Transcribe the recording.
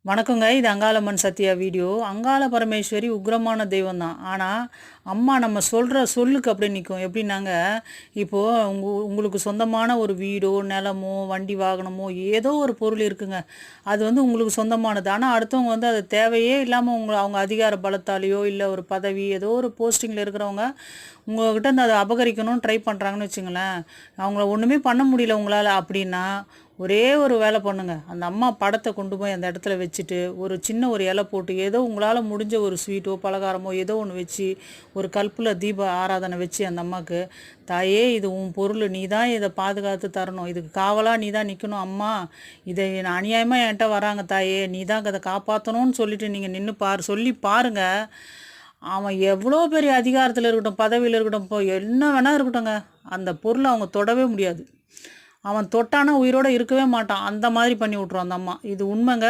வணக்கங்க. இது அங்காளம்மன் சத்யா வீடியோ. அங்காள பரமேஸ்வரி உக்கிரமான தெய்வம் தான். ஆனால் அம்மா நம்ம சொல்கிற சொல்லுக்கு அப்படியே நிற்கும். எப்படின்னாங்க, இப்போது உங்களுக்கு சொந்தமான ஒரு வீடோ நிலமோ வண்டி வாகனமோ ஏதோ ஒரு பொருள் இருக்குங்க. அது உங்களுக்கு சொந்தமானது. ஆனால் அடுத்தவங்க அது தேவையே இல்லாமல் அவங்க அதிகார பலத்தாலேயோ இல்லை ஒரு பதவி ஏதோ ஒரு போஸ்டிங்கில் இருக்கிறவங்க உங்கள்கிட்ட அதை அபகரிக்கணும்னு ட்ரை பண்ணுறாங்கன்னு வச்சுங்களேன். அவங்கள ஒன்றுமே பண்ண முடியல உங்களால் அப்படின்னா ஒரே ஒரு வேலை பண்ணுங்க. அந்த அம்மா படத்தை கொண்டு போய் அந்த இடத்துல வச்சுட்டு ஒரு சின்ன ஒரு இலை போட்டு ஏதோ உங்களால் முடிஞ்ச ஒரு ஸ்வீட்டோ பலகாரமோ ஏதோ ஒன்று வச்சு ஒரு கல்பில் தீப ஆராதனை வச்சு அந்த அம்மாவுக்கு, தாயே இது உன் பொருள், நீ தான் இதை பாதுகாத்து தரணும், இதுக்கு காவலாக நீ தான் நிற்கணும் அம்மா, இதை அநியாயமாக என்கிட்ட வராங்க தாயே, நீ தான் அதை காப்பாற்றணும்னு சொல்லிட்டு நீங்கள் நின்று சொல்லி பாருங்கள். அவன் எவ்வளோ பெரிய அதிகாரத்தில் இருக்கட்டும் பதவியில் இருக்கட்டும் இப்போ என்ன வேணால் இருக்கட்டும்ங்க, அந்த பொருளை அவங்க தொடவே முடியாது. அவன் தொட்டானா உயிரோடு இருக்கவே மாட்டான். அந்த மாதிரி பண்ணி விட்ருவான் அந்த அம்மா. இது உண்மைங்க.